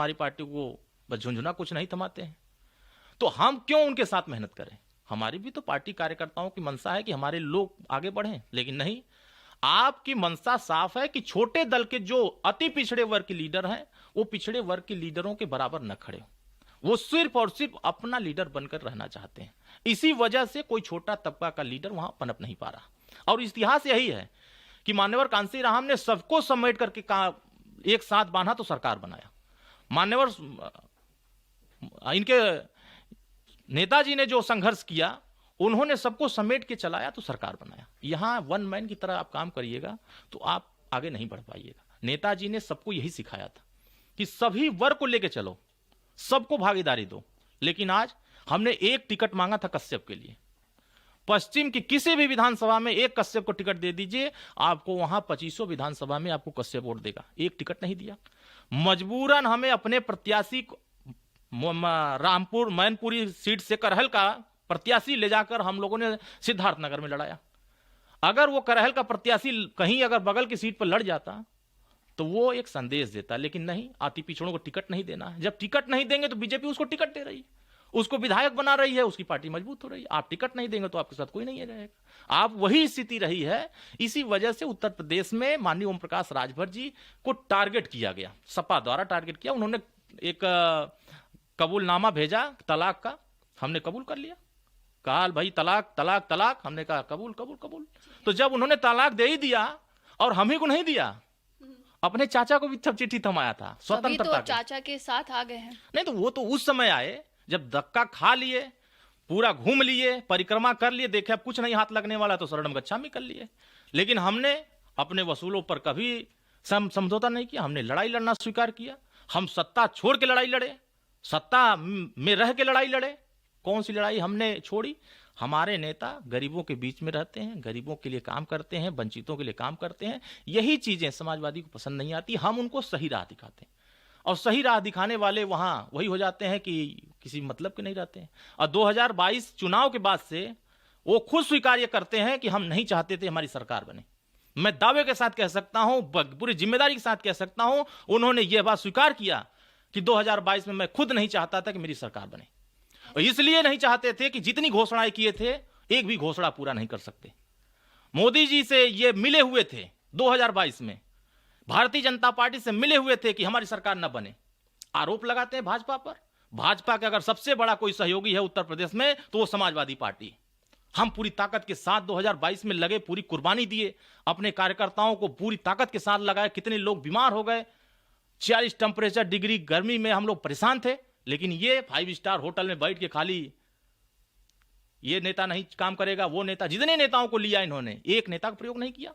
हमारी पार्टी को बस झुंझुना कुछ नहीं थमाते हैं, तो हम क्यों उनके साथ मेहनत करें? हमारी भी तो पार्टी कार्यकर्ताओं की मंशा है कि हमारे लोग आगे बढ़ें, लेकिन नहीं, आपकी मंशा साफ है कि छोटे दल के जो अति पिछड़े वर्ग के लीडर हैं वो पिछड़े वर्ग के लीडरों के बराबर न खड़े, वो सिर्फ और सिर्फ अपना लीडर बनकर रहना चाहते हैं। इसी वजह से कोई छोटा तबका का लीडर वहां पनप नहीं पा रहा। और इतिहास यही है कि मान्यवर कांसी राम ने सबको समेट करके कहा, एक साथ बांधा तो सरकार बनाया। मान्यवर इनके नेताजी ने जो संघर्ष किया, उन्होंने सबको समेट के चलाया तो सरकार बनाया। यहां वन मैन की तरह आप काम करिएगा तो आप आगे नहीं बढ़ पाइएगा। नेताजी ने सबको यही सिखाया था कि सभी वर्ग को लेके चलो, सबको भागीदारी दो। लेकिन आज हमने एक टिकट मांगा था कश्यप के लिए, पश्चिम की किसी भी विधानसभा में एक कश्यप को टिकट दे दीजिए, आपको वहां 2500 विधानसभा में आपको कश्यप वोट देगा। एक टिकट नहीं दिया, मजबूरन हमें अपने प्रत्याशी रामपुर मैनपुरी सीट से करहल का प्रत्याशी ले जाकर हम लोगों ने सिद्धार्थनगर में लड़ाया। अगर वो करहल का प्रत्याशी कहीं अगर बगल की सीट पर लड़ जाता तो वो एक संदेश देता, लेकिन नहीं, अति पिछड़ों को टिकट नहीं देना है। जब टिकट नहीं देंगे तो बीजेपी उसको टिकट दे रही है, उसको विधायक बना रही है, उसकी पार्टी मजबूत हो रही है। आप टिकट नहीं देंगे तो आपके साथ कोई नहीं रहेगा। आप वही स्थिति रही है। इसी वजह से उत्तर प्रदेश में माननीय ओम प्रकाश राजभर जी को टारगेट किया गया, सपा द्वारा टारगेट किया। उन्होंने एक कबूलनामा भेजा तलाक का, हमने कबूल कर लिया। कहा भाई तलाक तलाक तलाक, हमने कहा कबूल कबूल कबूल। तो जब उन्होंने तलाक दे ही दिया और हम ही को नहीं दिया, अपने चाचा को भी सब चिट्ठी थमाया था स्वतंत्रता तो चाचा के साथ आ गए हैं। नहीं तो वो तो उस समय आए जब धक्का खा लिए, पूरा घूम लिए, परिक्रमा कर लिए, देखे अब कुछ नहीं हाथ लगने वाला तो शरणम गच्छामि कर लिए। लेकिन हमने अपने वसूलों पर कभी समझौता नहीं किया, हमने लड़ाई लड़ना स्वीकार किया। हम सत्ता छोड़ के लड़ाई लड़े, सत्ता में रह के लड़ाई लड़े। कौन सी लड़ाई हमने छोड़ी? हमारे नेता गरीबों के बीच में रहते हैं, गरीबों के लिए काम करते हैं, वंचितों के लिए काम करते हैं। यही चीजें समाजवादी को पसंद नहीं आती। हम उनको सही राह दिखाते हैं और सही राह दिखाने वाले वहां वही हो जाते हैं कि किसी मतलब के नहीं रहते हैं। और 2022 चुनाव के बाद से वो खुद स्वीकार करते हैं कि हम नहीं चाहते थे हमारी सरकार बने। मैं दावे के साथ कह सकता हूं, पूरी जिम्मेदारी के साथ कह सकता हूं, उन्होंने यह बात स्वीकार किया कि 2022 में मैं खुद नहीं चाहता था कि मेरी सरकार बने। और इसलिए नहीं चाहते थे कि जितनी घोषणाएं किए थे एक भी घोषणा पूरा नहीं कर सकते। मोदी जी से ये मिले हुए थे 2022 में, भारतीय जनता पार्टी से मिले हुए थे कि हमारी सरकार न बने। आरोप लगाते हैं भाजपा पर। भाजपा के अगर सबसे बड़ा कोई सहयोगी है उत्तर प्रदेश में तो वो समाजवादी पार्टी। हम पूरी ताकत के साथ 2022 में लगे, पूरी कुर्बानी दिए, अपने कार्यकर्ताओं को पूरी ताकत के साथ लगाए। कितने लोग बीमार हो गए, 40 टेम्परेचर डिग्री गर्मी में हम लोग परेशान थे। लेकिन ये 5 स्टार होटल में बैठ के खाली ये नेता नहीं काम करेगा, वो नेता, जितने नेताओं को लिया इन्होंने, एक नेता का प्रयोग नहीं किया।